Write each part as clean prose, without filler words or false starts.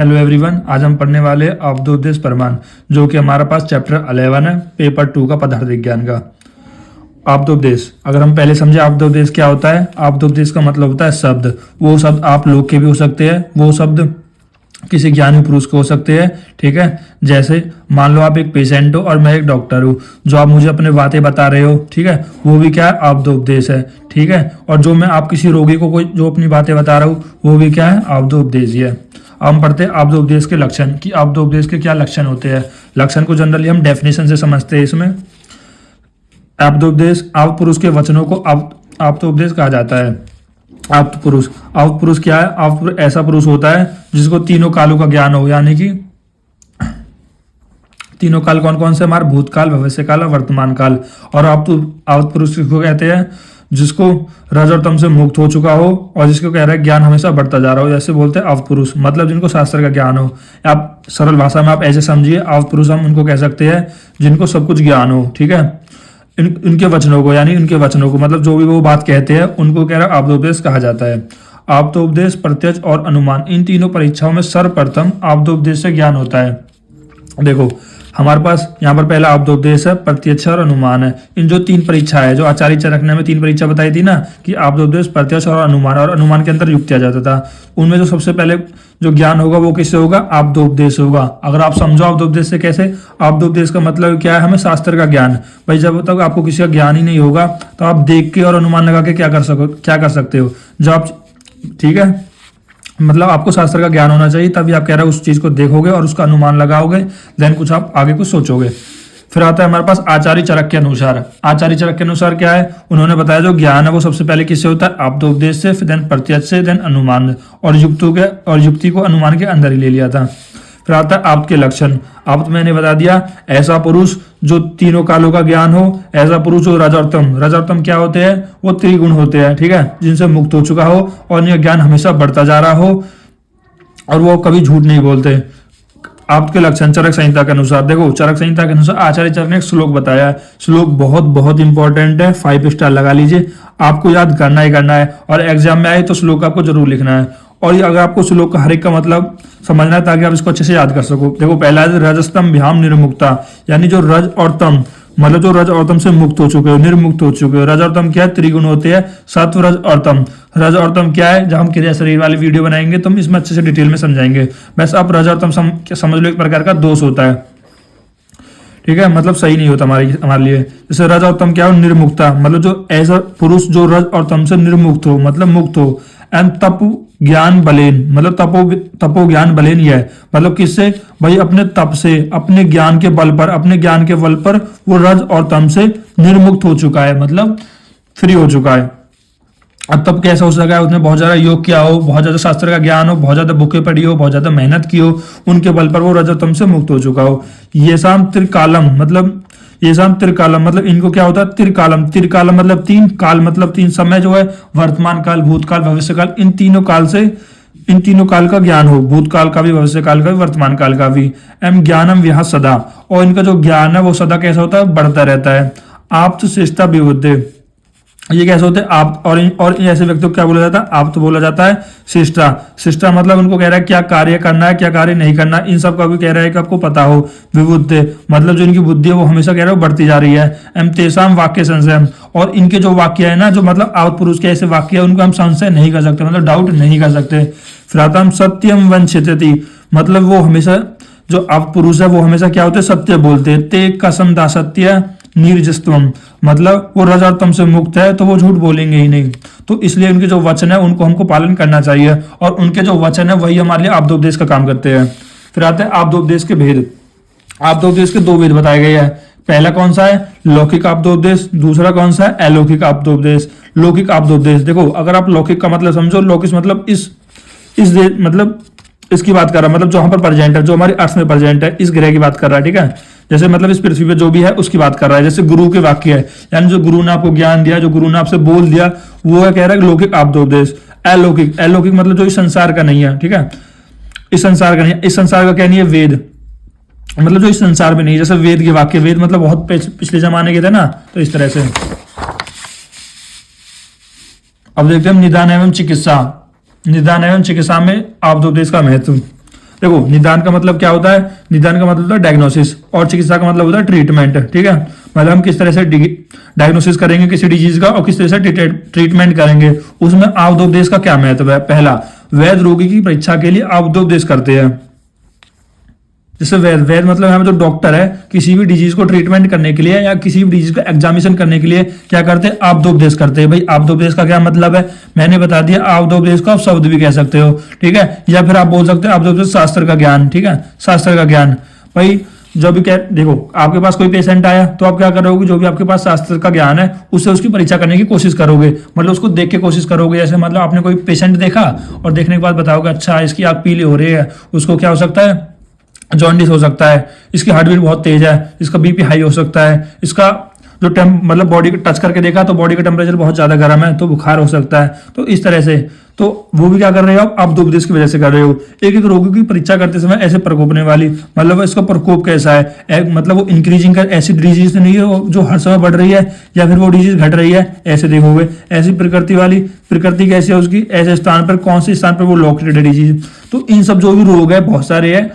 Hello everyone, आज हम पढ़ने वाले अवधोपदेश प्रमाण, जो कि हमारा पास चैप्टर 11 है, पेपर 2 का पदार्थ विज्ञान का। अवधोपदेश, अगर हम पहले समझे अवधोपदेश क्या होता है। अवधोपदेश का मतलब होता है शब्द। वो शब्द आप लोग के भी हो सकते हैं, वो शब्द किसी ज्ञानी पुरुष के हो सकते हैं। ठीक है, जैसे मान लो आप एक पेशेंट हो और मैं एक डॉक्टर हूँ, जो आप मुझे अपने बातें बता रहे हो, ठीक है, वो भी क्या है, अवधोपदेश है। ठीक है, और जो मैं आप किसी रोगी को कोई जो अपनी बातें बता रहा हूँ, वो भी क्या है, अवधोपदेश ही है। अब हम पढ़ते हैं अवधोपदेश के लक्षण, कि अवधोपदेश के क्या लक्षण होते हैं। लक्षण को जनरली हम डेफिनेशन से समझते हैं। इसमें अवधोपदेश, अव पुरुष के वचनों को अवधोपदेश कहा जाता है। अव पुरुष क्या है, अव पुरुष ऐसा पुरुष होता है जिसको तीनों कालों का ज्ञान हो, यानी कि तीनों काल कौन कौन से, हमारे भूतकाल, भविष्य काल और वर्तमान काल। और अव पुरुष को कहते हैं जिसको रज और तम से मुक्त हो चुका हो और जिसको कह रहा है ज्ञान हमेशा बढ़ता जा रहा हो, जैसे बोलते हैं अव पुरुष, मतलब जिनको शास्त्र का ज्ञान हो। आप सरल भाषा में आप ऐसे समझिए, अव पुरुष हम उनको कह सकते हैं जिनको सब कुछ ज्ञान हो। ठीक है, इनके वचनों को, यानी इनके वचनों को, मतलब जो भी वो बात कहते हैं उनको कह रहा अवधोपदेश कहा जाता है। अवधोपदेश, प्रत्यक्ष और अनुमान, इन तीनों परीक्षाओं में सर्वप्रथम अवधोपदेश से ज्ञान होता है। देखो हमारे पास यहाँ पर पहला अवधोपदेश है, प्रत्यक्ष और अनुमान है। इन जो तीन परीक्षा है, जो आचार्य चरकने में तीन परीक्षा बताई थी ना, कि अवधोपदेश, प्रत्यक्ष और अनुमान के अंदर युक्त आ जाता था। उनमें जो सबसे पहले जो ज्ञान होगा वो किससे होगा, अवधोपदेश होगा। अगर आप समझो अवधोपदेश से कैसे, अवधोपदेश का मतलब क्या है, हमें शास्त्र का ज्ञान। भाई जब तक आपको किसी का ज्ञान ही नहीं होगा तो आप देख के और अनुमान लगा के क्या कर सकते हो, जब आप, ठीक है, मतलब आपको शास्त्र का ज्ञान होना चाहिए, तभी आप कह रहे हो उस चीज को देखोगे और उसका अनुमान लगाओगे, देन कुछ आप आगे कुछ सोचोगे। फिर आता है हमारे पास आचार्य चरक के अनुसार। आचार्य चरक के अनुसार क्या है, उन्होंने बताया जो ज्ञान है वो सबसे पहले किससे होता है, अवधोपदेश से, फिर देन प्रत्यक्ष से, देन अनुमान, और युक्ति को अनुमान के अंदर ही ले लिया था। फिर आता है आप्त के लक्षण। आप्त मैंने बता दिया, ऐसा पुरुष जो तीनों कालों का ज्ञान हो, ऐसा पुरुष जो रजोत्तम क्या होते हैं, वो त्रिगुण होते हैं। ठीक है, जिनसे मुक्त हो चुका हो और यह ज्ञान हमेशा बढ़ता जा रहा हो और वो कभी झूठ नहीं बोलते। आपके लक्षण चरक संहिता के अनुसार, देखो चरक संहिता के अनुसार आचार्य चरक ने एक श्लोक बताया है। श्लोक बहुत बहुत इंपॉर्टेंट है, 5 स्टार लगा लीजिए, आपको याद करना ही करना है, और एग्जाम में आए तो श्लोक आपको जरूर लिखना है। और ये अगर आपको श्लोक का हर एक का मतलब समझना है ताकि आप इसको अच्छे से याद कर सको। देखो पहला है रजस्तम भ्याम निर्मुक्ता, यानी जो रज और तम, मतलब जो रज और तम से मुक्त हो चुके हो, निर्मुक्त हो चुके हो। रज और तम क्या है, त्रिगुण होते हैं, सत्व, रज और तम। रज और तम क्या है, जब हम क्रिया शरीर वाली वीडियो बनाएंगे तो हम इसमें अच्छे से डिटेल में समझाएंगे। बस आप रज और तम समझ लो, एक प्रकार का दोष होता है। ठीक है, मतलब सही नहीं होता हमारे लिए। जैसे रज और तम क्या हो, निर्मुक्ता, मतलब जो ऐसा पुरुष जो रज और तम से निर्मुक्त हो, मतलब मुक्त हो। एंड तप ज्ञान बलेन, मतलब तपो ज्ञान बलेन, यह मतलब किससे, भाई अपने तप से, अपने ज्ञान के बल पर वो रज और तम से निर्मुक्त हो चुका है, मतलब फ्री हो चुका है। अब तब कैसा हो सका है, उसने बहुत ज्यादा योग किया हो, बहुत ज्यादा शास्त्र का ज्ञान हो, बहुत ज्यादा बुकें पढ़ी हो, बहुत ज्यादा मेहनत की हो, उनके बल पर वो रज और तम से मुक्त हो चुका हो। ये शाम त्रिकालम, मतलब इनको क्या होता है, त्रिकालम मतलब तीन, काल मतलब तीन, समय जो है वर्तमान काल, भूतकाल, भविष्य काल, इन तीनों काल का ज्ञान हो, भूतकाल का भी, भविष्य काल का भी, वर्तमान काल का भी। एम ज्ञानम विहा सदा, और इनका जो ज्ञान है वो सदा कैसा होता है, बढ़ता रहता है। आप तो श्रेष्ठता विबुद्धि, ये कैसे होते हैं आप, और ऐसे व्यक्ति को क्या बोला जाता है, आप तो बोला जाता है शिष्टा मतलब उनको कह रहा है क्या कार्य करना है, क्या कार्य नहीं करना, इन सब का भी कह रहा है कि आपको पता हो। विबुद्ध मतलब जो इनकी बुद्धि है वो हमेशा कह रहा है बढ़ती जा रही है। एम तेसाम वाक्य संशय, और इनके जो वाक्य है ना, जो मतलब आवत पुरुष के ऐसे वाक्य है, उनको हम संशय नहीं कर सकते, मतलब डाउट नहीं कर सकते। फिर आता हम सत्यम वंचितति, मतलब वो हमेशा जो आवत पुरुष है वो हमेशा क्या होते हैं, सत्य बोलते हैं। ते कसम दा सत्य निर्जस्तम, मतलब वो रज और तम से मुक्त है तो वो झूठ बोलेंगे ही नहीं। तो इसलिए उनके जो वचन है उनको हमको पालन करना चाहिए, और उनके जो वचन है वही हमारे लिए अवधोपदेश का काम करते हैं। फिर आते हैं अवधोपदेश के भेद। अवधोपदेश के 2 भेद बताए गए हैं। पहला कौन सा है, लौकिक अवधोपदेश, दूसरा कौन सा है, अलौकिक अवधोपदेश। लौकिक अवधोपदेश, देखो अगर आप लौकिक का मतलब समझो, लौकिक मतलब मतलब इसकी बात कर रहा है, मतलब जो यहाँ पर प्रेजेंट है, जो हमारी अर्थ में प्रेजेंट है, इस ग्रह की बात कर रहा है। ठीक है, जैसे मतलब इस पृथ्वी पे जो भी है उसकी बात कर रहा है। जैसे गुरु के वाक्य है, यानी जो गुरु ने आपको ज्ञान दिया, जो गुरु ने आपसे बोल दिया, वो है कह रहा है लौकिक अवधोपदेश। अलौकिक मतलब जो इस संसार का नहीं है। ठीक है, इस संसार का नहीं है, इस संसार का क्या नहीं है, वेद, मतलब जो इस संसार में नहीं, जैसे वेद के वाक्य, वेद मतलब बहुत पिछले जमाने के थे ना, तो इस तरह से। अब देखते हैं निदान एवं चिकित्सा में अवधोपदेश का महत्व। देखो निदान का मतलब क्या होता है, निदान का मतलब होता है डायग्नोसिस, और चिकित्सा का मतलब होता है ट्रीटमेंट, ठीक है। मतलब हम किस तरह से डायग्नोसिस करेंगे किसी डिजीज का और किस तरह से ट्रीटमेंट करेंगे, उसमें आवदोपदेश का क्या महत्व है। पहला, वैद्य रोगी की परीक्षा के लिए आवदोपदेश करते हैं। जैसे वैद्य मतलब यहाँ पे जो डॉक्टर है किसी भी डिजीज को ट्रीटमेंट करने के लिए या किसी भी डिजीज का एग्जामिनेशन करने के लिए क्या करते हैं, आपदोपदेश करते हैं। भाई आपदोपदेश का क्या मतलब है, मैंने बता दिया। आपदोपदेश को आप शब्द भी कह सकते हो, ठीक है, या फिर आप बोल सकते हो आपदोपदेश शास्त्र का ज्ञान, ठीक है, शास्त्र का ज्ञान। भाई जब भी क्या, देखो आपके पास कोई पेशेंट आया तो आप क्या करोगे, जो भी आपके पास शास्त्र का ज्ञान है उससे उसकी परीक्षा करने की कोशिश करोगे, मतलब उसको देख के कोशिश करोगे। जैसे मतलब आपने कोई पेशेंट देखा और देखने के बाद बताओगे अच्छा इसकी आंख पीली हो रही है, उसको क्या हो सकता है, जॉन्डिस हो सकता है, इसकी हार्ट बीट बहुत तेज है, इसका बीपी हाई हो सकता है, इसका जो मतलब बॉडी को टच करके देखा तो बॉडी का टेम्परेचर बहुत ज्यादा गर्म है तो बुखार हो सकता है। तो इस तरह से तो वो भी क्या कर रहे हो आप उपदेश की वजह से कर रहे हो। एक एक रोगी की परीक्षा करते समय ऐसे प्रकोपने वाली, मतलब इसका प्रकोप कैसा है, मतलब वो इंक्रीजिंग का ऐसी डिजीज नहीं है जो हर समय बढ़ रही है या फिर वो डिजीज घट रही है, ऐसे देखोगे। ऐसी प्रकृति वाली, प्रकृति कैसी है उसकी, ऐसे स्थान पर कौन से स्थान पर वो लोकेटेड है डिजीज। तो इन सब जो भी रोग है बहुत सारे हैं,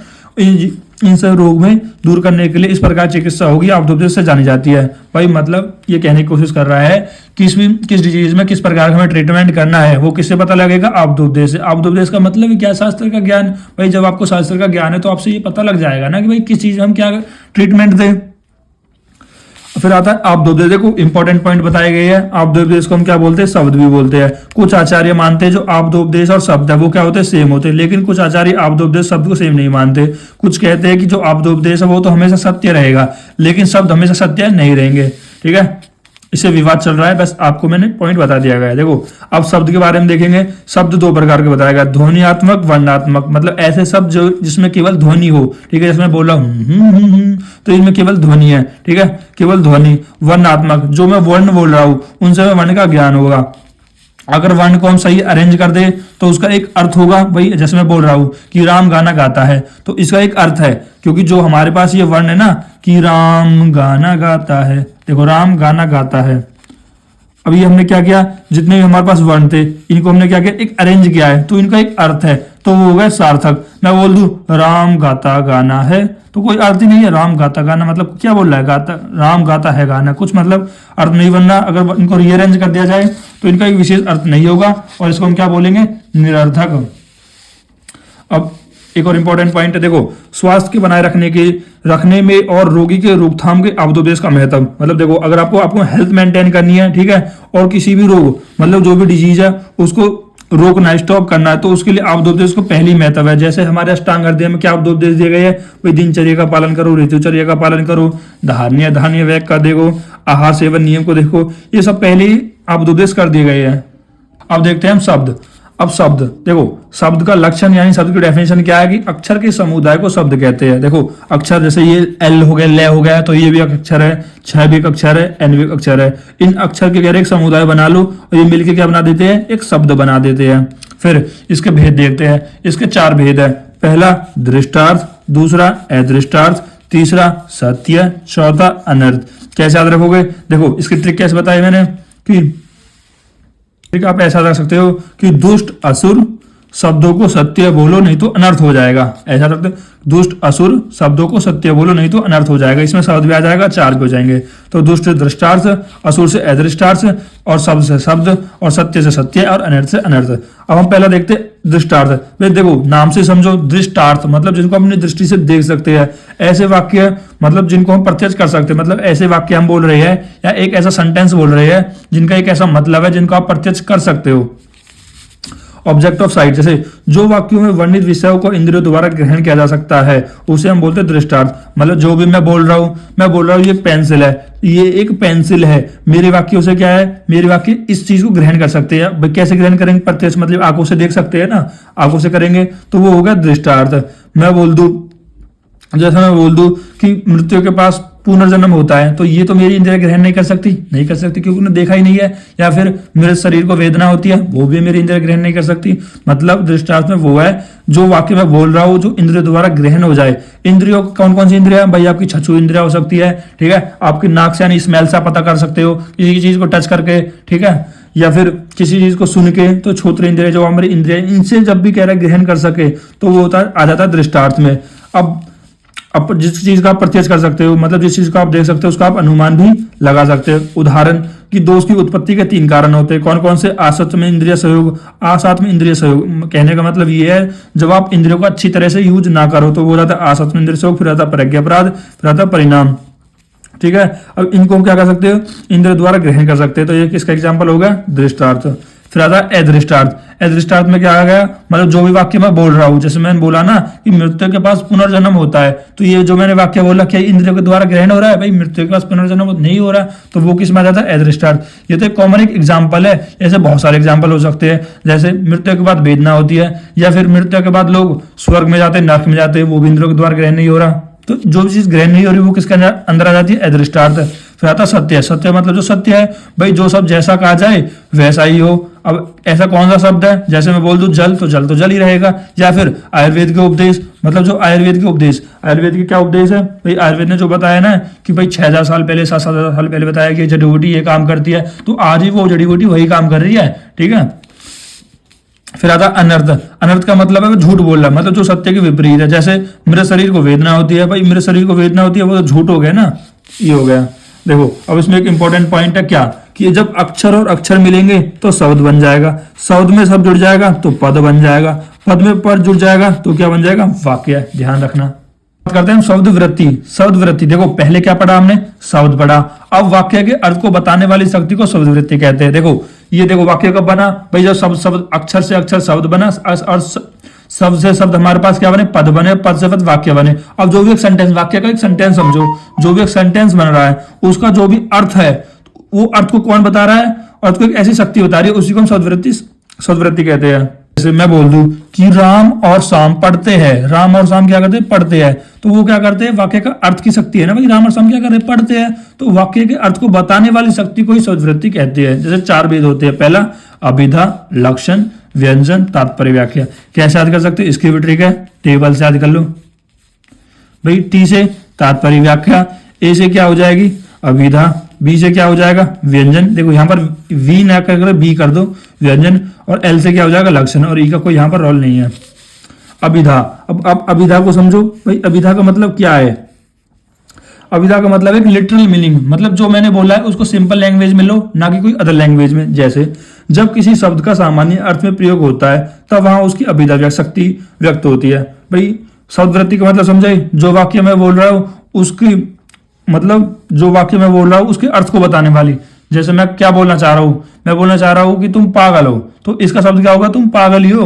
इन सब रोग में दूर करने के लिए इस प्रकार चिकित्सा होगी आपदोपदेश से जानी जाती है। भाई मतलब ये कहने की कोशिश कर रहा है किस डिजीज में किस प्रकार का हमें ट्रीटमेंट करना है वो किससे पता लगेगा, आपदोपदेश से। आपदोपदेश का मतलब है क्या, शास्त्र का ज्ञान। भाई जब आपको शास्त्र का ज्ञान है तो आपसे ये पता लग जाएगा ना कि भाई किस चीज में हम क्या ट्रीटमेंट दें। फिर आता है आपदोपदेश। देखो इंपॉर्टेंट पॉइंट बताए गए हैं। आपदोपदेश को हम क्या बोलते हैं, शब्द भी बोलते हैं। कुछ आचार्य मानते हैं जो आपदोपदेश और शब्द है वो क्या होते हैं, सेम होते हैं, लेकिन कुछ आचार्य आपदोपदेश शब्द को सेम नहीं मानते। कुछ कहते हैं कि जो आपदोपदेश है वो तो हमेशा सत्य रहेगा लेकिन शब्द हमेशा सत्य नहीं रहेंगे, ठीक है। इससे विवाद चल रहा है, बस आपको मैंने पॉइंट बता दिया गया है। देखो अब शब्द के बारे में देखेंगे। शब्द दो प्रकार के बताया गया, ध्वनियात्मक, वर्णात्मक। मतलब ऐसे शब्द जो जिसमें केवल ध्वनि हो, ठीक है, जैसे मैं बोल रहा हूँ तो इनमें केवल ध्वनि है, ठीक है, केवल ध्वनि। वर्णात्मक, जो मैं वर्ण बोल रहा हूँ उनसे वर्ण का ज्ञान होगा। अगर वर्ण को हम सही अरेंज कर दे तो उसका एक अर्थ होगा। भाई जैसे मैं बोल रहा हूं कि राम गाना गाता है तो इसका एक अर्थ है, क्योंकि जो हमारे पास ये वर्ण है ना कि राम गाना गाता है, देखो राम गाना गाता है। अभी हमने क्या किया, जितने भी हमारे पास वर्ण थे इनको हमने क्या किया, एक अरेंज किया है तो इनका एक अर्थ है, तो वो हो गया सार्थक। मैं बोल दूं राम गाता गाना है तो कोई अर्थ ही नहीं है। राम गाता गाना मतलब क्या बोल रहा है, गाता, राम गाता है गाना, कुछ मतलब अर्थ नहीं बनना। अगर इनको रीअरेंज कर दिया जाए तो इनका एक विशेष अर्थ नहीं होगा और इसको हम क्या बोलेंगे, निरर्थक। अब एक और इंपॉर्टेंट पॉइंट है, देखो स्वास्थ्य के बनाए रखने में और रोगी के रोकथाम के आपदोपदेश का महत्व। मतलब देखो अगर आपको हेल्थ मेंटेन करनी है, ठीक है, और किसी भी रोग मतलब जो भी डिजीज है उसको रोकना, स्टॉप करना है, तो उसके लिए आपदोपदेश को पहली महत्व है। जैसे हमारे अष्टांग हृदय में क्या आपदोपदेश दिए गए हैं, भाई दिनचर्या का पालन करो, ऋतुचर्या का पालन करो, धान्य व्यय का देखो, आहार सेवन नियम को देखो, ये सब पहले ही आपदोपदेश कर दिए गए हैं। अब देखते हैं हम शब्द। अब शब्द, देखो शब्द का लक्षण यानी शब्द की डेफिनेशन क्या है कि अक्षर के समुदाय को शब्द कहते हैं। देखो अक्षर जैसे ये एल हो गया, ल हो गया, तो ये भी एक अक्षर है, छ भी एक अक्षर है, एन भी एक अक्षर है। इन अक्षर के एक समुदाय बना लो और ये मिलकर क्या बना देते हैं, एक शब्द बना देते हैं। फिर इसके भेद देखते हैं। इसके चार भेद है। पहला दृष्टार्थ, दूसरा अदृष्टार्थ, तीसरा सत्य, चौथा अनर्थ। कैसे याद रखोगे, देखो इसकी ट्रिक कैसे बताई मैंने कि आप ऐसा रख सकते हो कि दुष्ट असुर शब्दों को सत्य बोलो नहीं तो अनर्थ हो जाएगा। ऐसा रखते, दुष्ट असुर शब्दों को सत्य बोलो नहीं तो अनर्थ हो जाएगा। इसमें शब्द भी आ जाएगा, चार भी हो जाएंगे। तो दुष्ट दृष्टार्थ, असुर से अदृष्टार्थ, और शब्द से शब्द, और सत्य से सत्य, और अनर्थ से अनर्थ। अब हम पहला देखते दृष्टार्थ। भाई देखो नाम से समझो, दृष्टार्थ मतलब जिनको हम अपनी दृष्टि से देख सकते हैं। ऐसे वाक्य मतलब जिनको हम प्रत्यक्ष कर सकते हैं। मतलब ऐसे वाक्य हम बोल रहे हैं या एक ऐसा सेंटेंस बोल रहे हैं जिनका एक ऐसा मतलब है जिनको आप प्रत्यक्ष कर सकते हो। ऑब्जेक्ट ऑफ साइट, जैसे जो वाक्यों में वर्णित विषयों को इंद्रियों द्वारा ग्रहण किया जा सकता है उसे हम बोलते हैं दृष्टार्थ। मतलब जो भी मैं बोल रहा हूँ ये पेंसिल है, ये एक पेंसिल है, मेरे वाक्यों से क्या है, मेरे वाक्य इस चीज को ग्रहण कर सकते हैं। कैसे ग्रहण करेंगे, प्रत्यक्ष मतलब आंखों से देख सकते हैं ना, आंखों से करेंगे तो वो होगा दृष्टार्थ। मैं बोल दूं, जैसे मैं बोल दूं कि मृत्यु के पास पुनर्जन्म होता है, तो ये तो मेरी इंद्रिय ग्रहण नहीं कर सकती क्योंकि उन्होंने देखा ही नहीं है। या फिर मेरे शरीर को वेदना होती है, वो भी मेरी इंद्रिय ग्रहण नहीं कर सकती। मतलब दृष्टार्थ में वो है जो वाक्य मैं बोल रहा हूँ जो इंद्रियों द्वारा ग्रहण हो जाए। इंद्रियों कौन कौन सी इंद्रिया है भाई, आपकी चक्षु इंद्रिया हो सकती है, ठीक है, आपकी नाक से यानी स्मेल से पता कर सकते हो किसी चीज को टच करके, ठीक है, या फिर किसी चीज को सुन के, तो श्रोत्र इंद्रिय जो हमारी इंद्रिय, इनसे जब भी कह रहा है ग्रहण कर सके, तो वो होता आ जाता है दृष्टार्थ में। अब जिस चीज का आप प्रत्यक्ष कर सकते हो, मतलब जिस चीज को आप देख सकते हो, उसका आप अनुमान भी लगा सकते हो। उदाहरण कि दोष की उत्पत्ति के 3 कारण होते हैं। कौन कौन से? आसक्त में इंद्रिय सहयोग, आसात में इंद्रिय सहयोग। कहने का मतलब ये है, जब आप इंद्रियों को अच्छी तरह से यूज ना करो तो वो रहता है आसक्त में इंद्रिय सहयोग, फिर रहता है प्रज्ञापराध, फिर रहता है परिणाम। ठीक है, अब इनको हम क्या कर सकते हो? इंद्र द्वारा ग्रहण कर सकते हैं। तो ये किसका एग्जाम्पल होगा? दृष्टार्थ। फिर आता है अदृष्टार्थ। अदृष्टार्थ में क्या आ गया? मतलब जो भी वाक्य मैं बोल रहा हूं, जैसे मैंने बोला ना कि मृत्यु के पास पुनर्जन्म होता है, तो ये जो मैंने वाक्य बोला क्या इंद्रियों के द्वारा ग्रहण हो रहा है? भाई मृत्यु के पास पुनर्जन्म नहीं हो रहा है, तो वो किस में आ जाता है? अदृष्टार्थ। ये तो एक कॉमन एग्जाम्पल है, ऐसे बहुत सारे एग्जाम्पल हो सकते हैं। जैसे मृत्यु के बाद वेदना होती है, या फिर मृत्यु के बाद लोग स्वर्ग में जाते हैं, नरक में जाते हैं, वो भी इंद्रियों के द्वारा ग्रहण नहीं हो रहा। तो जो भी चीज ग्रहण नहीं हो रही वो किसके अंदर आ जाती है? अदृष्टार्थ। फिर आता सत्य। सत्य मतलब जो सत्य है, भाई जो सब जैसा कहा जाए वैसा ही हो। अब ऐसा कौन सा शब्द है? जैसे मैं बोल दूं जल, तो जल ही रहेगा। या फिर आयुर्वेद के उपदेश, मतलब जो आयुर्वेद के उपदेश, आयुर्वेद के क्या उपदेश है? भाई आयुर्वेद ने जो बताया ना कि भाई 6000 साल पहले, 7,000 साल पहले बताया कि जड़ी बूटी ये काम करती है, तो आज ही वो जड़ी बूटी वही काम कर रही है। ठीक है। फिर आता अनर्थ। अनर्थ का मतलब है झूठ बोलना, मतलब जो सत्य के विपरीत है। जैसे मेरे शरीर को वेदना होती है, भाई मेरे शरीर को वेदना होती है, वो तो झूठ हो गया ना, ये हो गया। देखो अब इसमें एक इंपॉर्टेंट पॉइंट है क्या, कि जब अक्षर और अक्षर मिलेंगे तो शब्द बन जाएगा, शब्द में शब्द जुड़ जाएगा तो पद बन जाएगा, पद में पद जुड़ जाएगा तो क्या बन जाएगा? वाक्य। ध्यान रखना। बात करते हैं शब्द वृत्ति। शब्द वृत्ति, देखो पहले क्या पढ़ा हमने? शब्द पढ़ा। अब वाक्य के अर्थ को बताने वाली शक्ति को शब्द वृत्ति कहते हैं। देखो ये देखो वाक्य कब बना? भाई जब शब्द अक्षर से अक्षर शब्द बना, और शब्द से शब्द हमारे पास क्या बने? पद बने, पद से पद वाक्य बने। अब जो भी एक सेंटेंस, वाक्य का एक सेंटेंस समझो, जो भी एक सेंटेंस बन रहा है उसका जो भी अर्थ है, वो अर्थ को कौन बता रहा है? अर्थ को एक ऐसी शक्ति बता रही है, उसी को हम शब्द वृत्ति कहते हैं। जैसे मैं बोल दूं कि राम और शाम पढ़ते हैं, राम और शाम क्या करते हैं? पढ़ते हैं। तो वो क्या करते हैं? वाक्य का अर्थ की शक्ति है ना भाई, राम और शाम क्या कर रहे हैं? पढ़ते हैं। तो वाक्य के अर्थ को बताने वाली शक्ति को ही शब्द वृत्ति कहते हैं। जैसे 4 भेद होते हैं। पहला अभिधा, लक्षण, व्यंजन, तात्पर्य, व्याख्या। कैसे याद कर सकते हैं? इसकी भी ट्रिक है, टेबल से याद कर लो भाई। टी से तात्पर्य व्याख्या, ए से क्या हो जाएगी? अभिधा, बी से क्या हो जाएगा? व्यंजन। देखो यहाँ पर वी ना कर बी कर दो, व्यंजन। और एल से क्या हो जाएगा? लक्षण। और ई का कोई यहाँ पर रोल नहीं है। अभिधा। अब अभिधा को समझो भाई। अभिधा का मतलब क्या है? अभिधा का मतलब एक लिटरल मीनिंग, मतलब जो मैंने बोला है उसको सिंपल लैंग्वेज में लो, ना कि कोई अदर लैंग्वेज में। जैसे जब किसी शब्द का सामान्य अर्थ में प्रयोग होता है तब वहां उसकी अभिधा शक्ति व्यक्त होती है। भाई शब्द वृत्ति का मतलब समझे? जो वाक्य मैं बोल रहा हूँ उसकी, मतलब जो वाक्य मैं बोल रहा हूँ उसके अर्थ को बताने वाली। जैसे मैं क्या बोलना चाह रहा हूँ? मैं बोलना चाह रहा हूँ कि तुम पागल हो, तो इसका शब्द क्या होगा? तुम पागल ही हो।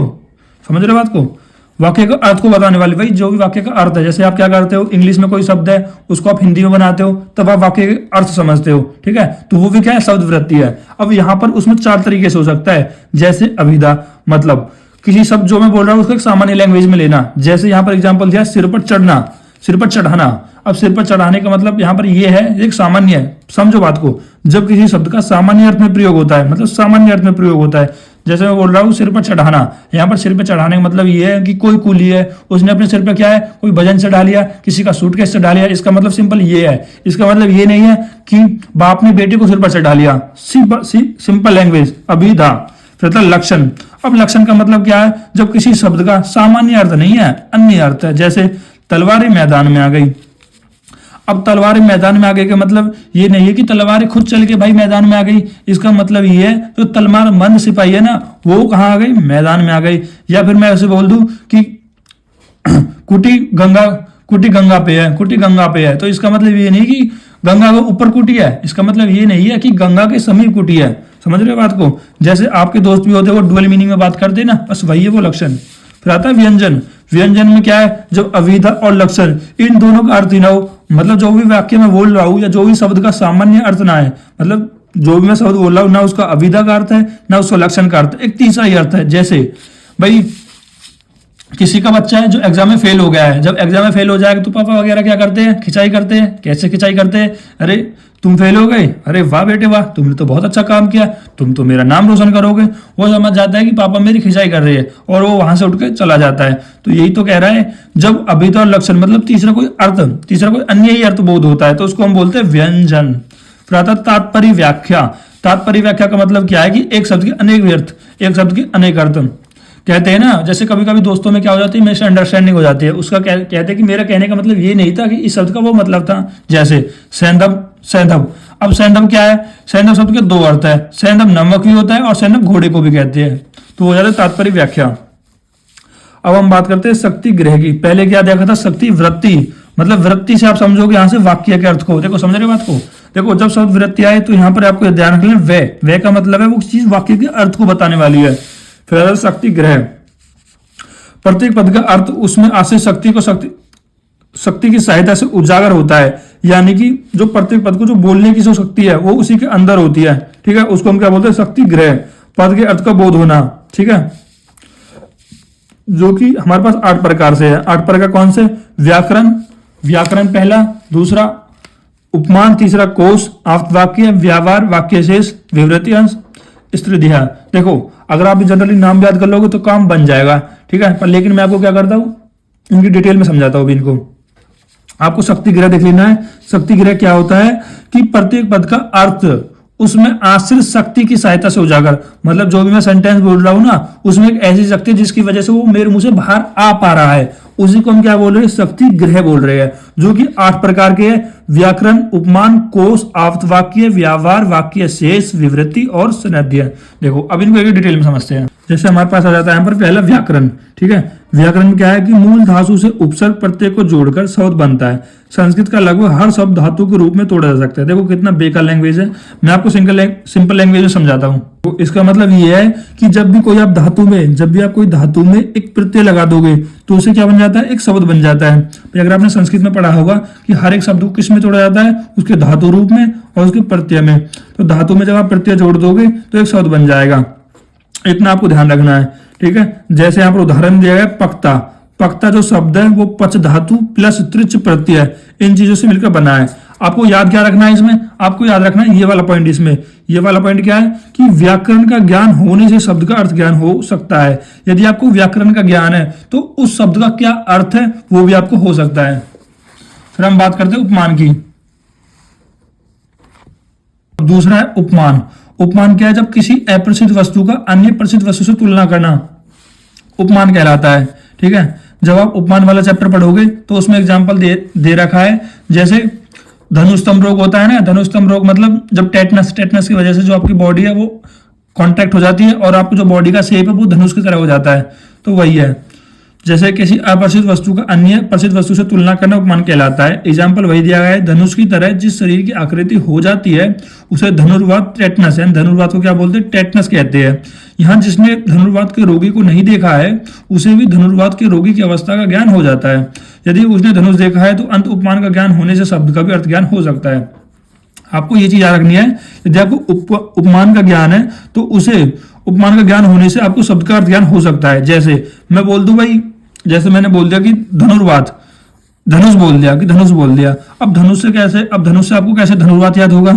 समझ रहे बात को? वाक्य का अर्थ को बताने वाली, भाई जो भी वाक्य का अर्थ है। जैसे आप क्या करते हो, इंग्लिश में कोई शब्द है उसको आप हिंदी में बनाते हो, तब आप वाक्य के अर्थ समझते हो। ठीक है, तो वो भी क्या है? शब्द वृत्ति है। अब यहाँ पर उसमें 4 तरीके से हो सकता है। जैसे अभिधा, मतलब किसी शब्द जो मैं बोल रहा हूँ उसको एक सामान्य लैंग्वेज में लेना। जैसे यहाँ पर एग्जाम्पल दिया, सिर पर चढ़ना, सिर पर चढ़ाना। अब सिर पर चढ़ाने का मतलब यहाँ पर ये है, एक सामान्य है। समझो बात को, जब किसी शब्द का सामान्य अर्थ में प्रयोग होता है, मतलब सामान्य अर्थ में प्रयोग होता है। जैसे मैं बोल रहा हूँ सिर पर चढ़ाना, यहाँ पर सिर पर चढ़ाने का मतलब ये है कि कोई कुली है, उसने अपने सिर पर क्या है? कोई वजन चढ़ा लिया, किसी का सूटकेस चढ़ा लिया। इसका मतलब सिंपल ये है। इसका मतलब ये नहीं है कि बाप ने बेटे को सिर पर चढ़ा लिया। सिंपल लैंग्वेज, अभिधा। फिर था लक्षण। अब लक्षण का मतलब क्या है? जब किसी शब्द का सामान्य अर्थ नहीं है, अन्य अर्थ है। जैसे तलवारें मैदान में आ गई। अब तलवारें मैदान में आ गई का मतलब ये नहीं है कि तलवारें खुद चल के भाई मैदान में आ गई। इसका मतलब ये है जो तलवार मंद सिपाही है ना, वो कहाँ आ गई? मैदान में आ गई। या फिर मैं ऐसे बोल दूं कि कुटी गंगा पे है, कुटी गंगा पे है, तो इसका मतलब ये नहीं कि गंगा के ऊपर कुटी है। इसका मतलब ये नहीं है कि गंगा के समीप कुटी है। समझ रहे हो बात को? जैसे आपके दोस्त भी होते हैं, वो डुअल मीनिंग में बात करते हैं ना, बस वही है वो लक्षण। फिर आता है व्यंजन। व्यंजन में क्या है? जब अभिधा और लक्षण इन दोनों का अर्थ ही ना हो, मतलब जो भी वाक्य में बोल रहा हूं या जो भी शब्द का सामान्य अर्थ ना है, मतलब जो भी मैं शब्द बोल रहा हूं ना उसका अभिधा का अर्थ है ना उसका लक्षण का अर्थ, एक तीसरा ही अर्थ है। जैसे भाई किसी का बच्चा है जो एग्जाम में फेल हो गया है, जब एग्जाम में फेल हो जाएगा तो पापा वगैरह क्या करते हैं? खिंचाई करते हैं। कैसे खिंचाई करते हैं? अरे तुम फेल हो गए, अरे वाह बेटे वाह, तुमने तो बहुत अच्छा काम किया, तुम तो मेरा नाम रोशन करोगे। वो समझ जाता है कि पापा मेरी खिंचाई कर रही है, और वो वहां से उठ के चला जाता है। तो यही तो कह रहा है, जब अभिधा और लक्षण मतलब तीसरा कोई अन्य ही अर्थ बोध होता है तो उसको हम बोलते हैं व्यंजन। फिर आता तात्पर्य व्याख्या। तात्पर्य व्याख्या का मतलब क्या है कि एक शब्द के अनेक अर्थ, एक शब्द के अनेक अर्थ। कहते हैं ना, जैसे कभी कभी दोस्तों में क्या हो जाती है, मिसअंडरस्टैंडिंग हो जाती है, उसका कहते हैं कि मेरा कहने का मतलब ये नहीं था कि इस शब्द का वो मतलब था। जैसे सेंधव, सेंधव, अब सेंधव क्या है, सेंधव शब्द के दो अर्थ है, सेंधव नमक भी होता है और सेंधव घोड़े को भी कहते हैं। तो हो जाता है तात्पर्य व्याख्या। अब हम बात करते हैं शक्ति ग्रह की। पहले क्या देखा था, शक्ति वृत्ति, मतलब वृत्ति से आप समझोगे यहाँ से वाक्य के अर्थ को। देखो समझ रहे बात को, देखो जब शब्द वृत्ति आए तो यहाँ पर आपको ध्यान रखना, वे का मतलब है वो चीज वाक्य के अर्थ को बताने वाली है। फिर शक्ति ग्रह, प्रत्येक पद का अर्थ उसमें आश्रित शक्ति को शक्ति की सहायता से उजागर होता है, यानी कि जो प्रत्येक पद को जो बोलने की जो शक्ति है वो उसी के अंदर होती है, ठीक है, उसको हम क्या बोलते हैं, शक्ति ग्रह। पद के अर्थ का बोध होना, ठीक है, जो कि हमारे पास 8 प्रकार से है। 8 प्रकार कौन से, व्याकरण, व्याकरण पहला, दूसरा उपमान, तीसरा कोश, आप्तवाक्य, व्यवहार, वाक्य शेष, विवृति अंश, स्त्रीधिया। देखो अगर आप जनरली नाम याद कर लोगे तो काम बन जाएगा, ठीक है, पर लेकिन मैं आपको क्या करता हूँ, इनकी डिटेल में समझाता हूँ इनको। आपको शक्ति ग्रह देख लेना है। शक्ति ग्रह क्या होता है कि प्रत्येक पद का अर्थ उसमें आश्रित शक्ति की सहायता से उजागर, मतलब जो भी मैं सेंटेंस बोल रहा हूं ना, उसमें एक ऐसी शक्ति जिसकी वजह से वो मेरे मुंह से बाहर आ पा रहा है, उसी को हम क्या बोल रहे हैं, शक्ति ग्रह बोल रहे हैं, जो कि 8 प्रकार के हैं। व्याकरण, उपमान, कोश, आप्तवाक्य, व्यवहार, वाक्य शेष, विवृति और सनद्य। देखो अब इनको एक डिटेल में समझते हैं। जैसे हमारे पास आ जाता है यहाँ पर पहला व्याकरण, ठीक है। व्याकरण में क्या है कि मूल धातु से उपसर्ग प्रत्यय को जोड़कर शब्द बनता है। संस्कृत का लगभग हर शब्द धातु के रूप में तोड़ा जा सकता है। देखो कितना बेकार लैंग्वेज है, मैं आपको सिंपल लैंग्वेज में समझाता हूँ। तो इसका मतलब ये है कि जब भी आप कोई धातु में एक प्रत्यय लगा दोगे तो उसे क्या बन जाता है, एक शब्द बन जाता है। अगर आपने संस्कृत में पढ़ा होगा कि हर एक शब्द को किस में तोड़ा जाता है, उसके धातु रूप में और उसके प्रत्यय में। तो धातु में जब आप प्रत्यय जोड़ दोगे तो एक शब्द बन जाएगा, इतना आपको ध्यान रखना है, ठीक है। जैसे यहाँ पर उदाहरण दिया है पक्ता, पक्ता जो शब्द है वो पच धातु प्लस त्रिच प्रत्यय, इन चीजों से मिलकर बना है। आपको याद क्या रखना है इसमें, आपको याद रखना है ये वाला पॉइंट। इसमें ये वाला पॉइंट क्या है कि व्याकरण का ज्ञान होने से शब्द का अर्थ ज्ञान हो सकता है। यदि आपको व्याकरण का ज्ञान है तो उस शब्द का क्या अर्थ है वो भी आपको हो सकता है। फिर हम बात करते हैं उपमान की। दूसरा है उपमान। उपमान क्या है, जब किसी अप्रसिद्ध वस्तु का अन्य प्रसिद्ध वस्तु से तुलना करना उपमान कहलाता है, ठीक है। जब आप उपमान वाला चैप्टर पढ़ोगे तो उसमें एग्जांपल दे रखा है, जैसे धनुस्तंभ रोग होता है ना। धनुस्तंभ रोग मतलब जब टेटनस की वजह से जो आपकी बॉडी है वो कॉन्ट्रैक्ट हो जाती है और आपकी जो बॉडी का शेप है वो धनुष की तरह हो जाता है, तो वही है। जैसे किसी अप्रसिद्ध वस्तु का अन्य प्रसिद्ध वस्तु से तुलना करना उपमान कहलाता है। एग्जाम्पल वही दिया गया है, धनुष की तरह जिस शरीर की आकृति हो जाती है उसे धनुर्वात टेटनस है। धनुर्वात को क्या बोलते हैं, टेटनस कहते हैं। यहाँ जिसने धनुर्वात के रोगी को नहीं देखा है उसे भी धनुर्वात के रोगी की अवस्था का ज्ञान हो जाता है। यदि उसने धनुष देखा है तो अंत उपमान का ज्ञान होने से शब्द का भी अर्थ ज्ञान हो सकता है। आपको ये चीज याद रखनी है, यदि आपको उपमान का ज्ञान है तो उसे उपमान का ज्ञान होने से आपको शब्द का अर्थ ज्ञान हो सकता है। जैसे मैं बोल दूं भाई, जैसे मैंने बोल दिया कि धनुर्वात, धनुष बोल दिया, अब धनुष से आपको कैसे धनुर्वात याद होगा,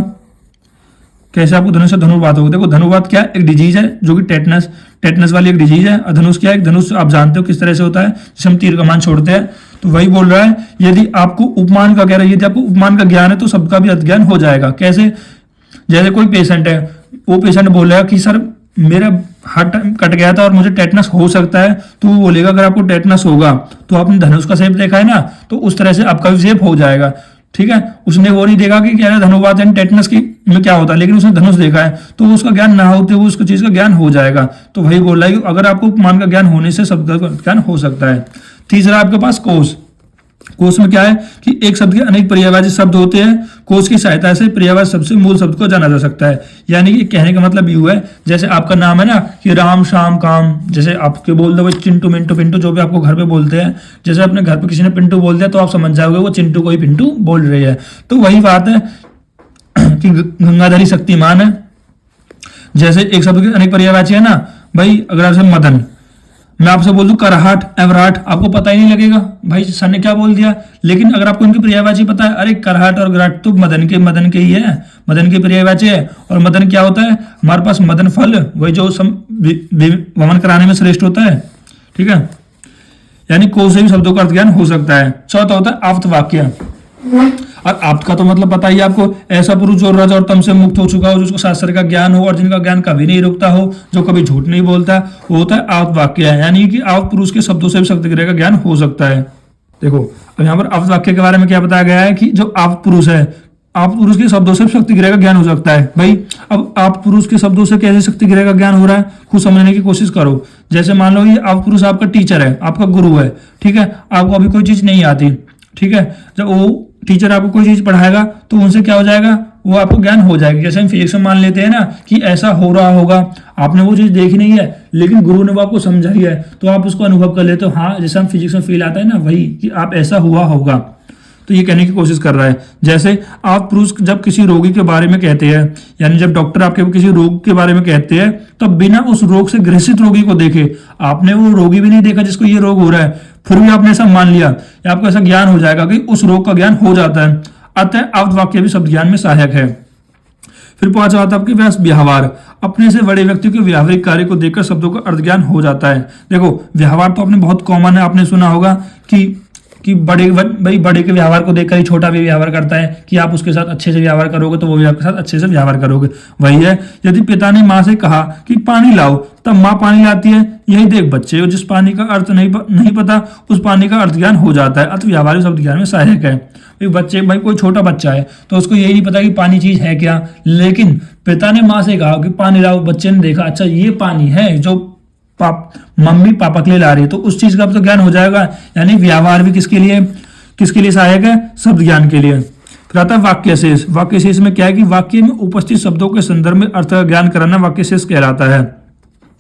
कैसे आपको धनुष से धनुर्वात होगा। देखो धनुर्वात क्या है, एक डिजीज है जो कि टेटनस वाली एक डिजीज है। और धनुष क्या है, धनुष आप जानते हो किस तरह से होता है, जिसे हम तीर कमान छोड़ते हैं। तो वही बोल रहा है, यदि आपको उपमान का कह रहा है, यदि आपको उपमान का ज्ञान है तो सबका भी अर्थ ज्ञान हो जाएगा। कैसे, जैसे कोई पेशेंट है, वो पेशेंट बोल रहा है कि सर मेरा हार्ट कट गया था और मुझे टेटनस हो सकता है, तो वो बोलेगा अगर आपको टेटनस होगा तो आपने धनुष का शेप देखा है ना, तो उस तरह से आपका भी शेप हो जाएगा, ठीक है। उसने वो नहीं देखा कि क्या धनुर्वात एंड टेटनस की में क्या होता है, लेकिन उसने धनुष देखा है तो उसका ज्ञान ना होते हुए उसको चीज का ज्ञान हो जाएगा। तो वही बोल रहा है कि अगर आपको उपमान का ज्ञान होने से शब्द का ज्ञान हो सकता है। तीसरा आपके पास कोश। कोश में क्या है कि एक शब्द के अनेक पर्यायवाची शब्द होते हैं। कोश की सहायता से पर्यायवाची शब्द से मूल शब्द को जाना जा सकता है। यानी कि कहने का मतलब ये है, जैसे आपका नाम है ना कि राम शाम काम, जैसे आपके बोल दो चिंटू मिंटू पिंटू, जो भी आपको घर पे बोलते हैं, जैसे अपने घर पे किसी ने पिंटू बोल दिया तो आप समझ जाओगे वो चिंटू को ही पिंटू बोल रही है। तो वही बात है कि गंगाधरी शक्तिमान है। जैसे एक शब्द के अनेक पर्यायवाची है ना भाई, अगर आपसे मदन, मैं आपसे बोल दूं कराहट एवराट, आपको पता ही नहीं लगेगा भाई सर ने क्या बोल दिया। लेकिन अगर आपको इनकी पर्यायवाची पता है, अरे कराहट और गराट तो मदन के ही है, मदन के पर्यायवाची है। और मदन क्या होता है, हमारे पास मदन फल, वही जो वमन कराने में श्रेष्ठ होता है, ठीक है। यानी कोश से भी शब्दों का अर्थ ज्ञान हो सकता है। चौथा होता है आप्तवाक्य। और आपका तो मतलब पता ही है आपको, ऐसा पुरुष जो रज और तम से मुक्त हो चुका हो, जिसको शास्त्र का ज्ञान हो और जिनका ज्ञान कभी नहीं रुकता हो, जो कभी झूठ नहीं बोलता, वो होता है आवत वाक्य है। यानी कि आवत पुरुष के शब्दों से भी शक्ति ग्रह का ज्ञान हो सकता है। देखो अब यहाँ पर आवत वाक्य के बारे में क्या बताया गया है कि जो आवत पुरुष है, आप पुरुष के शब्दों से शक्ति ग्रह का ज्ञान हो सकता है। भाई अब आप पुरुष के शब्दों से कैसे शक्ति ग्रह का ज्ञान हो रहा है, खुद समझने की कोशिश करो। जैसे मान लो ये आप पुरुष आपका टीचर है, आपका गुरु है, ठीक है, आपको अभी कोई चीज नहीं आती, ठीक है, जब वो टीचर आपको कोई चीज पढ़ाएगा तो उनसे क्या हो जाएगा, वो आपको ज्ञान हो जाएगा। जैसे हम फिजिक्स में मान लेते हैं ना कि ऐसा हो रहा होगा, आपने वो चीज देखी नहीं है लेकिन गुरु ने वो आपको समझाई है, तो आप उसको अनुभव कर लेते हो। हाँ, जैसे हम फिजिक्स में फील आता है ना, वही कि आप ऐसा हुआ होगा, तो ये कहने की कोशिश कर रहा है। जैसे आप पुरुष जब किसी रोगी के बारे में कहते हैं, यानी जब डॉक्टर आपके किसी रोग के बारे में कहते हैं, तब बिना उस रोग से ग्रसित रोगी को देखे, आपने वो रोगी भी नहीं देखा जिसको ये रोग हो रहा है, फिर भी आपने ऐसा मान लिया, या आपको ऐसा ज्ञान हो जाएगा कि उस रोग का ज्ञान हो जाता है। अतः आवत वाक्य भी शब्द ज्ञान में सहायक है। फिर पांचवा आता है आपके पास व्यवहार। अपने से बड़े व्यक्ति के व्यावहारिक कार्य को देखकर शब्दों का अर्थ ज्ञान हो जाता है। देखो व्यवहार तो आपने बहुत कॉमन है, आपने सुना होगा कि बड़े के व्यवहार को देखकर ही छोटा भी व्यवहार करता है, कि आप उसके साथ अच्छे से व्यवहार करोगे तो वो भी आपके साथ अच्छे से व्यवहार करोगे। वही है, यदि पिता ने माँ से कहा कि पानी लाओ, तब माँ पानी लाती है। यही देख बच्चे को जिस पानी का अर्थ नहीं पता, उस पानी का अर्थ ज्ञान हो जाता है। अतः व्यवहार शब्द ज्ञान में सहायक है। बच्चे, भाई कोई छोटा बच्चा है तो उसको यही नहीं पता कि पानी चीज है क्या, लेकिन पिता ने माँ से कहा कि पानी लाओ, बच्चे ने देखा अच्छा ये पानी है जो मम्मी पापा के लिए ला रही है, तो उस चीज का तो ज्ञान हो जाएगा। यानी व्यवहार भी किसके लिए सहायक है, शब्द ज्ञान के लिए। फिर आता है वाक्य शेष। वाक्य शेष में क्या है कि वाक्य में उपस्थित शब्दों के संदर्भ में अर्थ का ज्ञान कराना वाक्य शेष कहलाता है।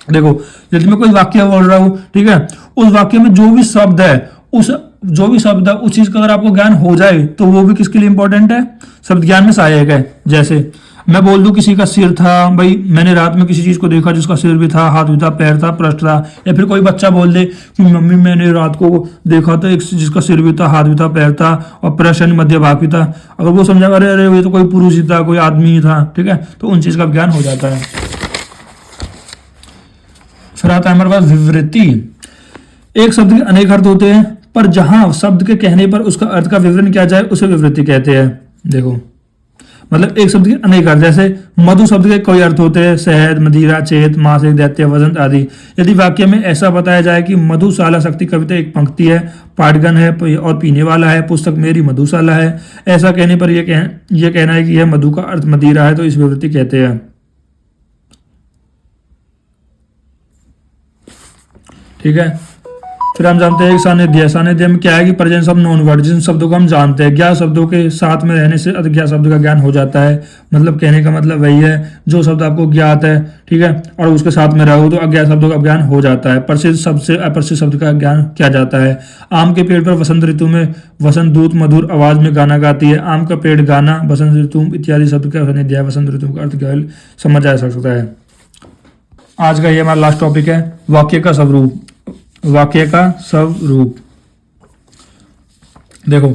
देखो यदि मैं कोई वाक्य बोल रहा हूं, ठीक है, उस वाक्य में जो भी शब्द है उस चीज का अगर आपको ज्ञान हो जाए तो वो भी किसके लिए इंपॉर्टेंट है, शब्द ज्ञान में सहायक है। जैसे मैं बोल दूं किसी का सिर था, भाई मैंने रात में किसी चीज को देखा जिसका सिर भी था, हाथ भी था, पैर था, पृष्ठ था। या फिर कोई बच्चा बोल दे कि मम्मी मैंने रात को देखा था एक जिसका सिर भी था, हाथ भी था, पैर था और पृष्ठ मध्य भाग भी था। अगर वो समझा अरे अरे ये तो कोई पुरुष ही था, कोई आदमी ही था, ठीक है, तो उन चीज का ज्ञान हो जाता है। फिर आता है हमारे पास विवृत्ति। एक शब्द के अनेक अर्थ होते हैं, पर जहां शब्द के कहने पर उसका अर्थ का विवरण किया जाए उसे विवृत्ति कहते हैं। देखो मतलब एक शब्द के अनेक अर्थ, जैसे मधु शब्द के कई अर्थ होते हैं, शहद, मदिरा, चेत, मासिक, दैत्य, वसंत आदि। यदि वाक्य में ऐसा बताया जाए कि मधुशाला शक्ति कविता एक पंक्ति है, पाठगण है और पीने वाला है, पुस्तक मेरी मधुशाला है, ऐसा कहने पर यह कहना है कि यह मधु का अर्थ मदिरा है, तो इस विवृत्ति कहते हैं। ठीक है, फिर हम जानते हैं सानिध्य। सानिध्य में क्या है कि प्रेजेंस ऑफ नॉन वर्ड, जिन शब्दों को हम जानते हैं, ज्ञात शब्दों के साथ में रहने से अज्ञात शब्द का ज्ञान हो जाता है। मतलब कहने का मतलब वही है, जो शब्द आपको ज्ञात है, ठीक है, और उसके साथ में रहो तो अज्ञात शब्दों का ज्ञान हो जाता है। प्रसिद्ध शब्द से अप्रसिद्ध शब्द का ज्ञान किया जाता है। आम के पेड़ पर वसंत ऋतु में वसंत दूत मधुर आवाज में गाना गाती है। आम का पेड़ गाना, वसंत ऋतु इत्यादि शब्द का सानिध्य, वसंत ऋतु का अर्थ समझ आ सकता है। आज का ये हमारा लास्ट टॉपिक है, वाक्य का स्वरूप। वाक्य का स्वरूप देखो,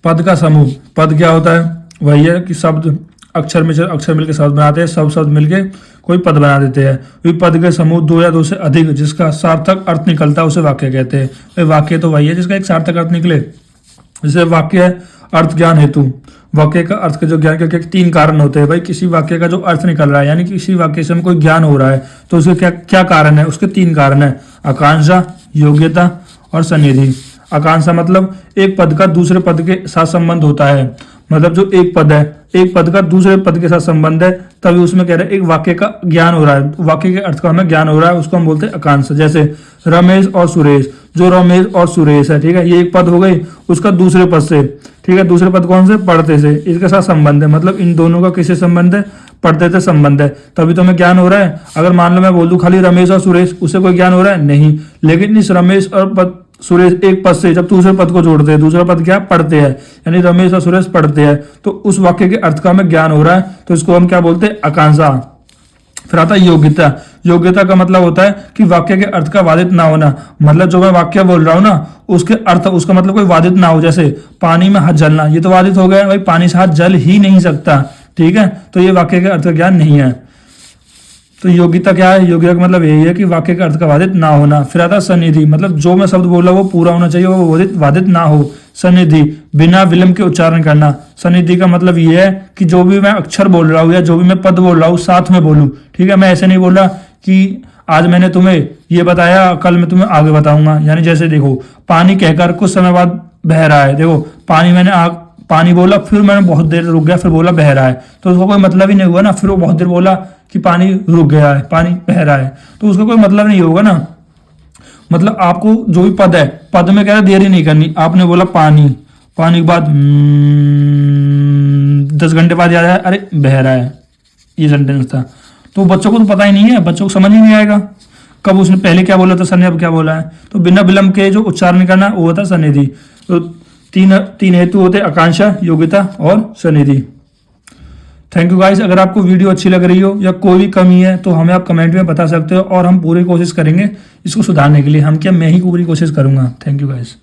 पद का समूह। पद क्या होता है, वही है कि शब्द अक्षर मिलकर शब्द बनाते हैं, सब शब्द मिलके कोई पद बना देते हैं। वही पद के समूह दो या दो से अधिक जिसका सार्थक अर्थ निकलता है उसे वाक्य कहते हैं। भाई वाक्य तो वही है जिसका एक सार्थक अर्थ निकले। जैसे वाक्य है अर्थ ज्ञान हेतु। वाक्य का अर्थ के जो ज्ञान के तीन कारण होते हैं। भाई किसी वाक्य का जो अर्थ निकल रहा है, यानी किसी वाक्य से हमें कोई ज्ञान हो रहा है, तो उसके क्या क्या कारण है, उसके तीन कारण है, आकांक्षा, योग्यता और सन्निधि। आकांक्षा मतलब एक पद का दूसरे पद के साथ संबंध होता है। मतलब जो एक पद है, एक पद का दूसरे पद के साथ संबंध है, तभी उसमें कह रहे हैं एक वाक्य का ज्ञान हो रहा है, वाक्य के अर्थ का हमें ज्ञान हो रहा है, उसको हम बोलते हैं आकांक्षा। जैसे रमेश और सुरेश, जो रमेश और सुरेश है, ठीक है, ये एक पद हो गई, उसका दूसरे पद से, ठीक है, दूसरे पद कौन से, पढ़ते से, इसके साथ संबंध है। मतलब इन दोनों का किससे संबंध है, पढ़ते से संबंध है, तभी तो हमें ज्ञान हो रहा है। अगर मान लो मैं बोल दूं खाली रमेश और सुरेश, उससे कोई ज्ञान हो रहा है नहीं। लेकिन इस रमेश और सुरेश एक पद से जब दूसरे पद को जोड़ते हैं, दूसरा पद क्या पढ़ते हैं, यानी रमेश और सुरेश पढ़ते हैं, तो उस वाक्य के अर्थ का हमें ज्ञान हो रहा है, तो इसको हम क्या बोलते हैं, आकांक्षा। फिर आता है योग्यता। योग्यता का मतलब होता है कि वाक्य के अर्थ का वादित ना होना। मतलब जो मैं वाक्य बोल रहा हूं ना, उसके अर्थ, उसका मतलब कोई वादित ना हो। जैसे पानी में हाथ जलना, ये तो वादित हो गया, भाई पानी से हाथ जल ही नहीं सकता, ठीक है, तो ये वाक्य के अर्थ का ज्ञान नहीं है। तो योग्यता क्या है, योग्यता का मतलब यही है कि वाक्य के अर्थ का वादित ना होना। फिर आता है सन्निधि। मतलब जो मैं शब्द बोल रहा हूं वो पूरा होना चाहिए, वो वादित ना हो। सनिधि, बिना विलंब के उच्चारण करना। सनिधि का मतलब ये है कि जो भी मैं अक्षर बोल रहा हूँ या जो भी मैं पद बोल रहा हूँ साथ में बोलूँ। ठीक है, मैं ऐसे नहीं बोल रहा कि आज मैंने तुम्हें ये बताया, कल मैं तुम्हें आगे बताऊंगा। यानी जैसे देखो, पानी कहकर कुछ समय बाद बह रहा है। देखो, पानी मैंने पानी बोला, फिर मैंने बहुत देर रुक गया, फिर बोला बह रहा है, तो उसका कोई मतलब ही नहीं हुआ ना। फिर वो बहुत देर बोला कि पानी रुक गया है, पानी बह रहा है, तो उसका कोई मतलब नहीं होगा ना। मतलब आपको जो भी पद है, पद में कह रहा देरी नहीं करनी। आपने बोला पानी, पानी के बाद 10 घंटे बाद याद आया अरे बह रहा है, ये सेंटेंस था। तो बच्चों को तो पता ही नहीं है, बच्चों को समझ ही नहीं आएगा कब उसने पहले क्या बोला था सने, अब क्या बोला है। तो बिना विलंब के जो उच्चारण करना वो होता सनिधि। तो तीन हेतु होते, आकांक्षा, योग्यता और सनिधि। Thank you guys. अगर आपको वीडियो अच्छी लग रही हो या कोई भी कमी है तो हमें आप कमेंट में बता सकते हो और हम पूरी कोशिश करेंगे इसको सुधारने के लिए। हम क्या, मैं ही पूरी कोशिश करूंगा। Thank you guys.